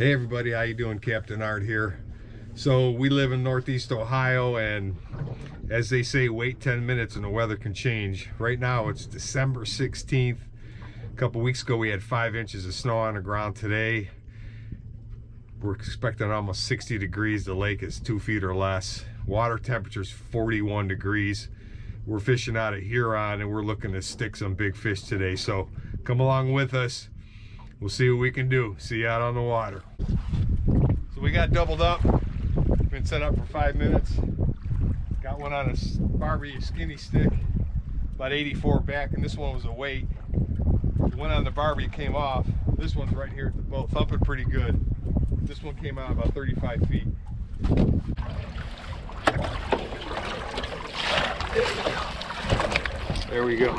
Hey everybody, how you doing? Captain Art here. So we live in Northeast Ohio, and as they say, wait 10 minutes and the weather can change. Right now it's December 16th. A couple weeks ago we had 5 inches of snow on the ground. Today we're expecting almost 60 degrees. The lake is 2 feet or less. Water temperature's 41 degrees. We're fishing out at Huron and we're looking to stick some big fish today. So come along with us. We'll see what we can do. See you out on the water. So we got doubled up. Been set up for 5 minutes. Got one on a Barbie skinny stick, about 84 back, and this one was a weight. The one on the Barbie came off. This one's right here at the boat, thumping pretty good. This one came out about 35 feet. There we go.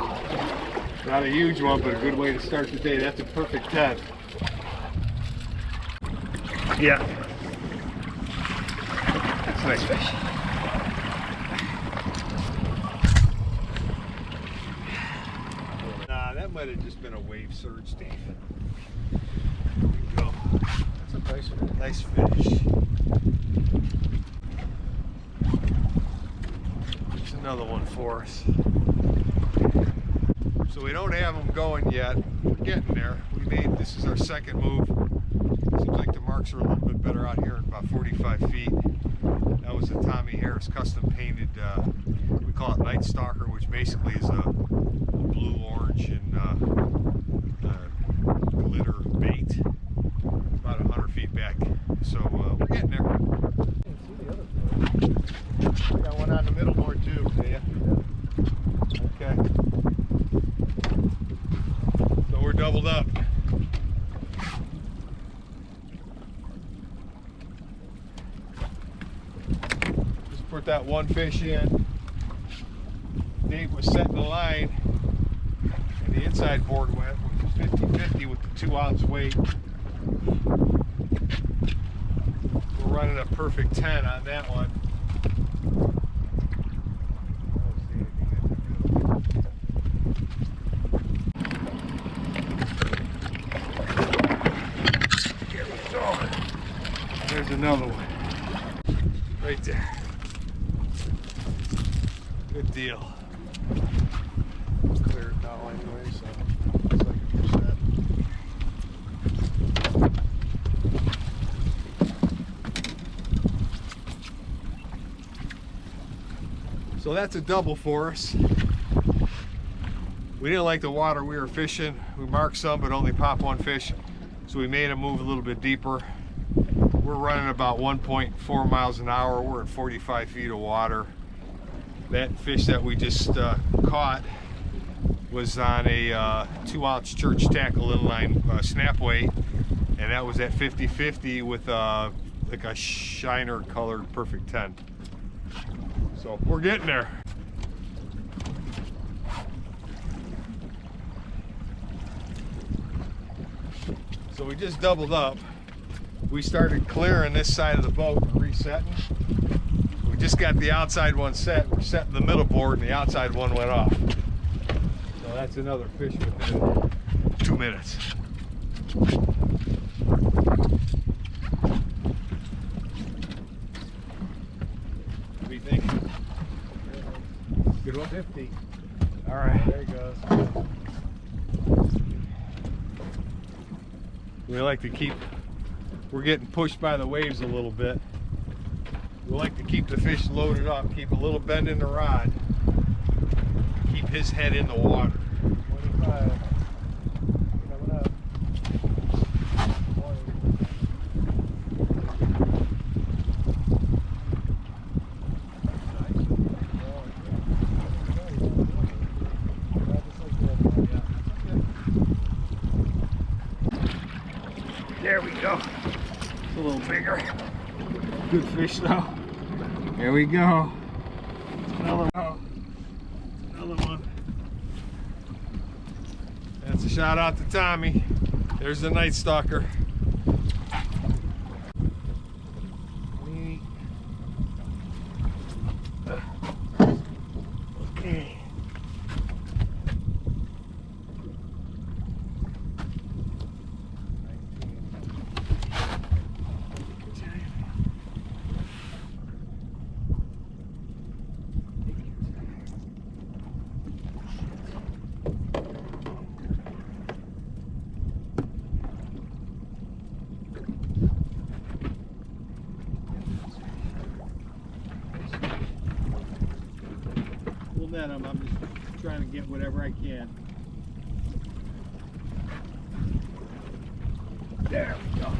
Not a huge one, but a good way to start the day. That's a perfect 10. Yeah. That's a nice fish. Nah, that might have just been a wave surge, Dave. There we go. That's a nice one. Nice fish. There's another one for us. So we don't have them going yet. We're getting there. This is our second move. Seems like the marks are a little bit better out here at about 45 feet. That was the Tommy Harris custom painted, we call it Night Stalker, which basically is a blue, orange, and glitter bait. About 100 feet back. So we're getting there. We got one on the middle board too. Yeah. Okay. So we're doubled up. Just put that one fish in. Dave was setting the line, and the inside board went, which was 50-50 with the 2-ounce weight. We're running a perfect 10 on that one. There's another one right there. Good deal. Clear it now anyway, so looks like it's set. So that's a double for us. We didn't like the water we were fishing. We marked some, but only popped one fish. So we made them move a little bit deeper. We're running about 1.4 miles an hour. We're at 45 feet of water. That fish that we just caught was on a 2-ounce church tackle inline snap weight, and that was at 50-50 with like a shiner colored perfect 10. So we're getting there. So we just doubled up. We started clearing this side of the boat and resetting. We just got the outside one set. We're setting the middle board and the outside one went off. So that's another fish within 2 minutes. What do you think? Good one? 50. All right. There he goes. We like to keep, we're getting pushed by the waves a little bit. We like to keep the fish loaded up, keep a little bend in the rod, keep his head in the water. 25. Coming up. 20. There we go. It's a little bigger. Good fish though. There we go. Another one. Another one. That's a shout out to Tommy. There's the Night Stalker. Okay. set them. I'm just trying to get whatever I can. There we go.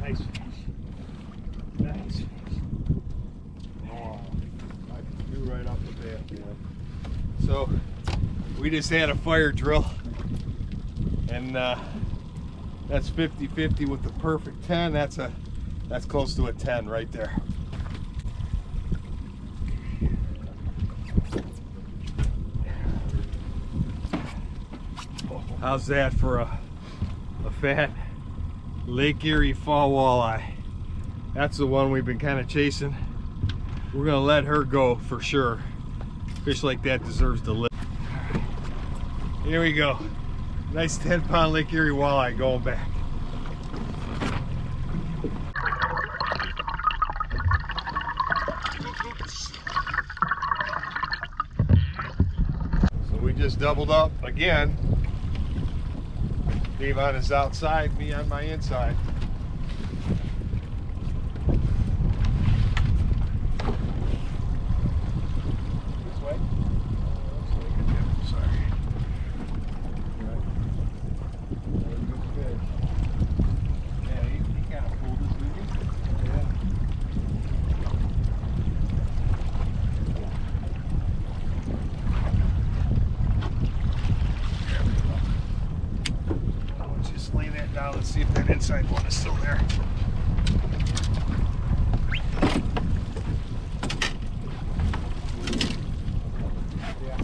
Nice fish. Nice fish. Oh, I knew right off the bat, man. So we just had a fire drill, and that's 50-50 with the perfect 10. That's close to a 10 right there. How's that for a fat Lake Erie fall walleye? That's the one we've been kind of chasing. We're gonna let her go for sure. Fish like that deserves to live. Here we go. Nice 10-pound Lake Erie walleye going back. So we just doubled up again. Dave on his outside, me on my inside. This way? Sorry. Yeah, he kind of pulled us, didn't he? Yeah. Just lay that down and see if that inside one is still there. Yeah.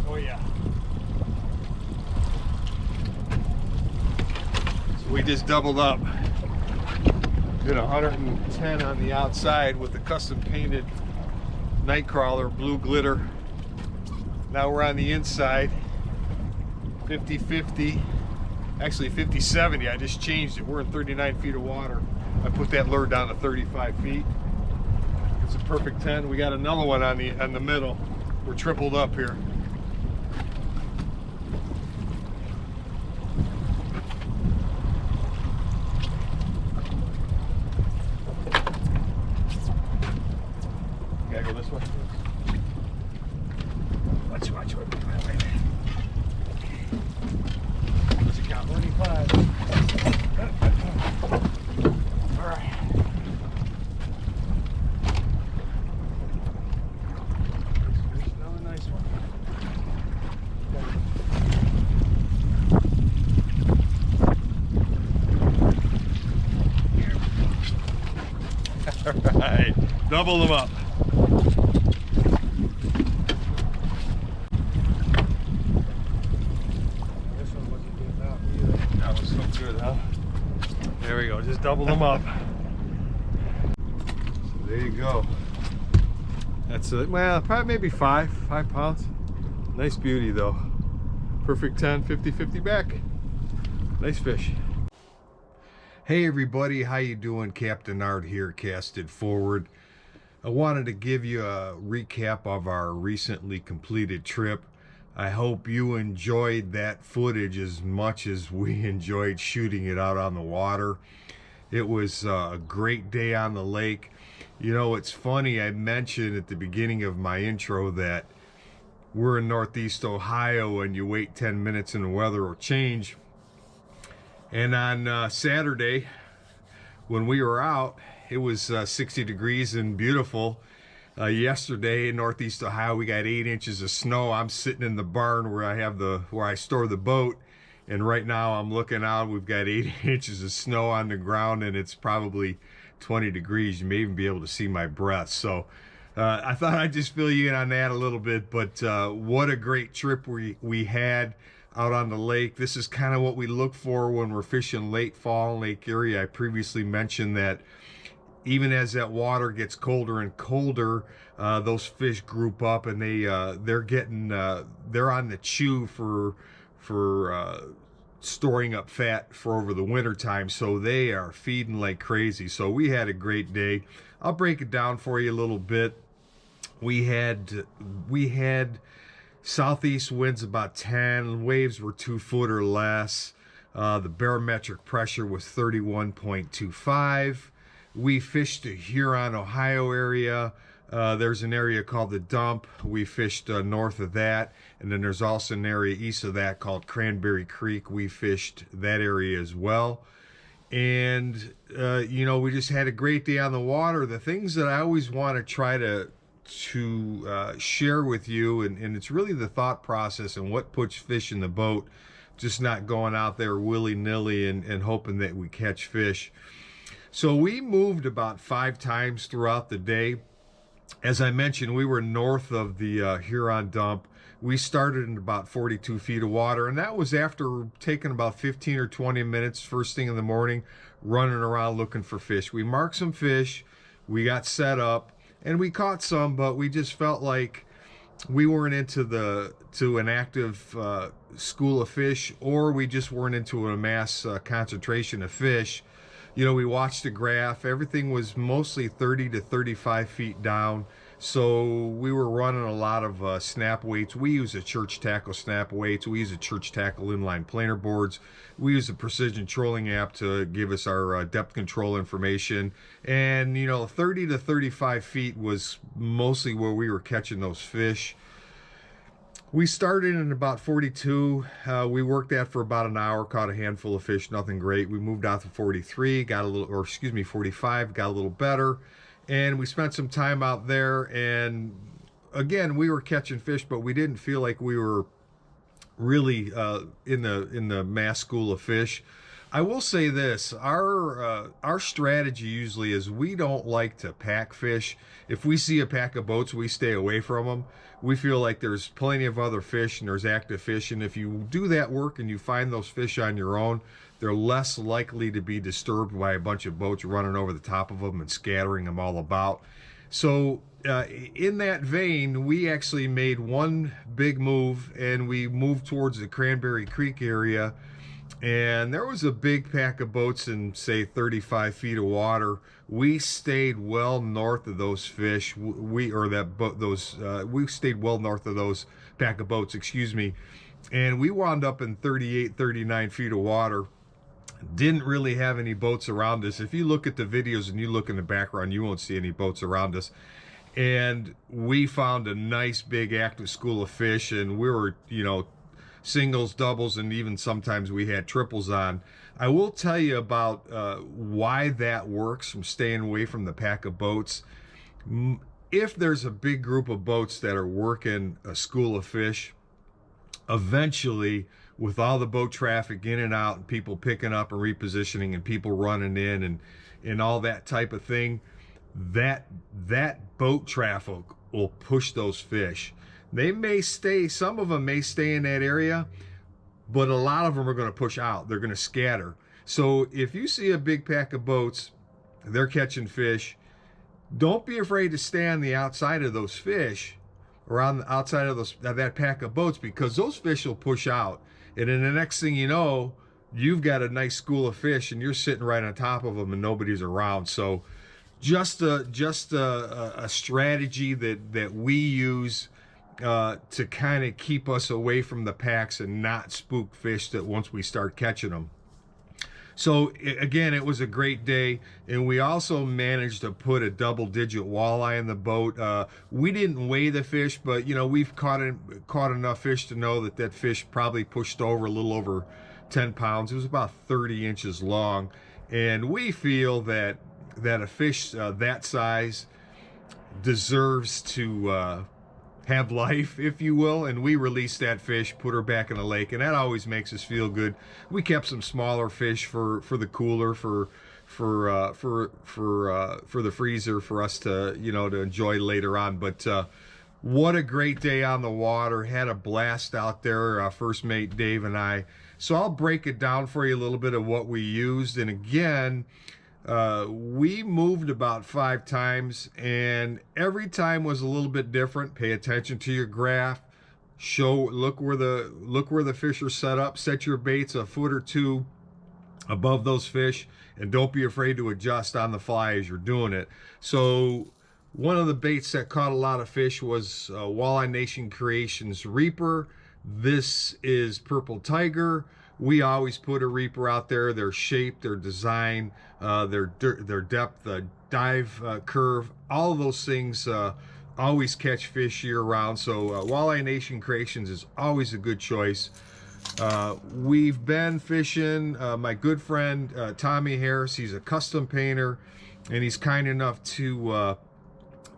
Oh yeah. So we just doubled up. Did 110 on the outside with the custom painted Nightcrawler blue glitter. Now we're on the inside. 50-50, actually 50-70. I just changed it. We're in 39 feet of water. I put that lure down to 35 feet. It's a perfect 10. We got another one on the middle. We're tripled up here. Gotta go this way. Watch. Wait. Count 25. All right. Another nice one. All right, double them up. There we go, just double them up. So there you go. That's it. Well, probably maybe 5 pounds. Nice beauty though. Perfect 10, 50-50 back. Nice fish. Hey everybody, how you doing? Captain Art here, Casted Forward. I wanted to give you a recap of our recently completed trip. I hope you enjoyed that footage as much as we enjoyed shooting it out on the water. It was a great day on the lake. You know, it's funny, I mentioned at the beginning of my intro that we're in Northeast Ohio and you wait 10 minutes and the weather will change. And on Saturday, when we were out, it was 60 degrees and beautiful. Yesterday in Northeast Ohio, we got 8 inches of snow. I'm sitting in the barn where I store the boat, and right now I'm looking out. We've got 8 inches of snow on the ground, and it's probably 20 degrees. You may even be able to see my breath. So I thought I'd just fill you in on that a little bit. But what a great trip we had out on the lake. This is kind of what we look for when we're fishing late fall in Lake Erie. I previously mentioned that even as that water gets colder and colder, those fish group up, and they're on the chew for storing up fat for over the winter time, so they are feeding like crazy. So we had a great day. I'll break it down for you a little bit. We had southeast winds about 10, waves were 2 foot or less. The barometric pressure was 31.25. We fished the Huron, Ohio area. There's an area called the Dump. We fished north of that. And then there's also an area east of that called Cranberry Creek. We fished that area as well. And, you know, we just had a great day on the water. The things that I always want to try to share with you, and it's really the thought process and what puts fish in the boat, just not going out there willy-nilly and hoping that we catch fish. So we moved about 5 times throughout the day. As I mentioned, we were north of the Huron Dump. We started in about 42 feet of water, and that was after taking about 15 or 20 minutes first thing in the morning, running around looking for fish. We marked some fish, we got set up, and we caught some, but we just felt like we weren't into an active school of fish, or we just weren't into a mass concentration of fish. You know, we watched the graph. Everything was mostly 30 to 35 feet down. So we were running a lot of snap weights. We use a church tackle snap weights. We use a church tackle inline planer boards. We use a precision trolling app to give us our depth control information. And, you know, 30 to 35 feet was mostly where we were catching those fish. We started in about 42. We worked that for about an hour, caught a handful of fish, nothing great. We moved out to 43, got a little, or excuse me, 45, got a little better. And we spent some time out there, and again, we were catching fish, but we didn't feel like we were really in the mass school of fish. I will say this, our strategy usually is we don't like to pack fish. If we see a pack of boats, we stay away from them. We feel like there's plenty of other fish and there's active fish, and if you do that work and you find those fish on your own, they're less likely to be disturbed by a bunch of boats running over the top of them and scattering them all about. So in that vein, we actually made one big move, and we moved towards the Cranberry Creek area, and there was a big pack of boats in, say, 35 feet of water. We stayed well north of those fish. We stayed well north of those pack of boats, excuse me, and we wound up in 38, 39 feet of water. Didn't really have any boats around us. If you look at the videos and you look in the background, you won't see any boats around us. And we found a nice big active school of fish, and we were, you know, singles, doubles, and even sometimes we had triples on. I will tell you about why that works from staying away from the pack of boats. If there's a big group of boats that are working a school of fish, eventually, with all the boat traffic in and out and people picking up and repositioning and people running in and all that type of thing, that boat traffic will push those fish. They may stay, some of them may stay in that area, but a lot of them are going to push out. They're going to scatter. So if you see a big pack of boats, they're catching fish, don't be afraid to stay on the outside of those fish, or on the outside of that pack of boats, because those fish will push out. And then the next thing you know, you've got a nice school of fish and you're sitting right on top of them and nobody's around. So just a strategy that we use to kind of keep us away from the packs and not spook fish that once we start catching them. So again, it was a great day, and we also managed to put a double-digit walleye in the boat. We didn't weigh the fish, but you know, we've caught enough fish to know that fish probably pushed over a little over 10 pounds. It was about 30 inches long, and we feel that a fish that size deserves to have life, if you will, and we released that fish, put her back in the lake, and that always makes us feel good. We kept some smaller fish for the cooler, for the freezer, for us to, you know, to enjoy later on. But what a great day on the water. Had a blast out there, first mate Dave and I. So I'll break it down for you a little bit of what we used. And again, we moved about 5 times, and every time was a little bit different. Pay attention to your graph. Look where the fish are set up. Set your baits a foot or two above those fish, and don't be afraid to adjust on the fly as you're doing it. So one of the baits that caught a lot of fish was Walleye Nation Creations Reaper. This is Purple Tiger. we always put a reaper out there. Their shape, their design, their depth, the dive curve, all of those things always catch fish year round. So Walleye Nation Creations is always a good choice. We've been fishing, my good friend Tommy Harris, he's a custom painter, and he's kind enough to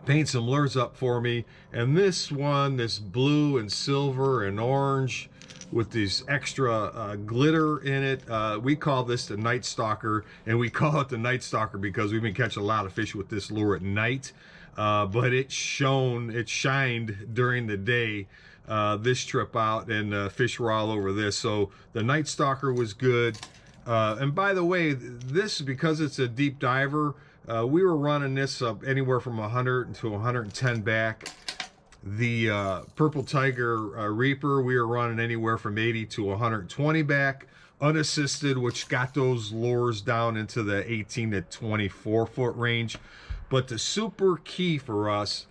paint some lures up for me. And this one, this blue and silver and orange with these extra glitter in it, we call this the Night Stalker, and we call it the Night Stalker because we've been catching a lot of fish with this lure at night. But it shined during the day this trip out, and fish were all over this. So the Night Stalker was good. And by the way, this, because it's a deep diver, we were running this up anywhere from 100 to 110 back. The Purple Tiger Reaper, we were running anywhere from 80 to 120 back, unassisted, which got those lures down into the 18 to 24 foot range. But the super key for us,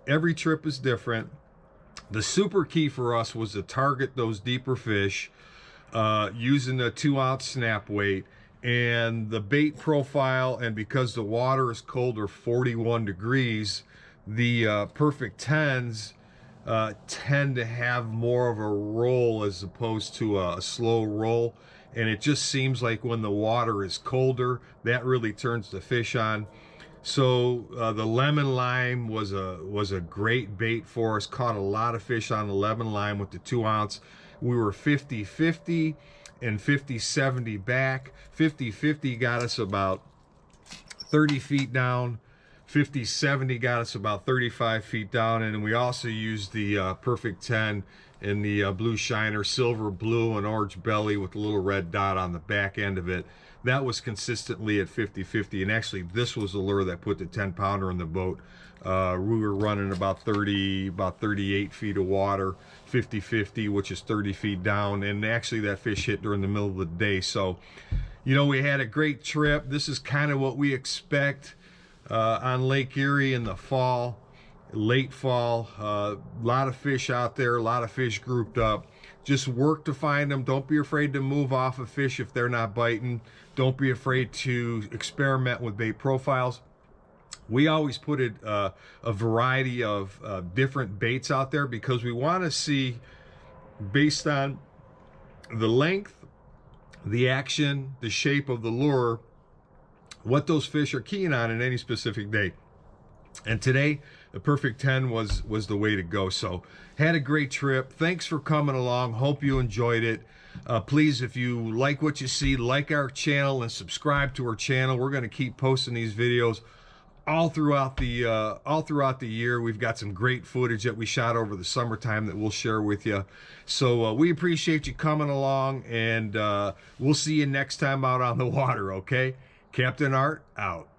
every trip is different. The super key for us was to target those deeper fish using a 2-ounce snap weight, and the bait profile, and because the water is colder, 41 degrees, the Perfect 10s tend to have more of a roll as opposed to a slow roll. And it just seems like when the water is colder, that really turns the fish on. So the lemon lime was a great bait for us. Caught a lot of fish on the lemon lime with the 2-ounce. We were 50-50 and 50-70 back. 50-50 got us about 30 feet down. 50-70 got us about 35 feet down. And we also used the Perfect 10 in the blue shiner, silver, blue, and orange belly with a little red dot on the back end of it. That was consistently at 50-50, and actually this was the lure that put the 10-pounder in the boat. We were running about 38 feet of water, 50-50, which is 30 feet down, and actually that fish hit during the middle of the day. So, you know, we had a great trip. This is kind of what we expect on Lake Erie in the fall, late fall. A lot of fish out there, a lot of fish grouped up. Just work to find them. Don't be afraid to move off of fish if they're not biting. Don't be afraid to experiment with bait profiles. We always put a variety of different baits out there because we want to see, based on the length, the action, the shape of the lure, what those fish are keen on in any specific day. And today, the Perfect 10 was the way to go. So, had a great trip. Thanks for coming along. Hope you enjoyed it. Please, if you like what you see, like our channel and subscribe to our channel. We're going to keep posting these videos all throughout the year. We've got some great footage that we shot over the summertime that we'll share with you. So we appreciate you coming along, and we'll see you next time out on the water. Okay, Captain Art out.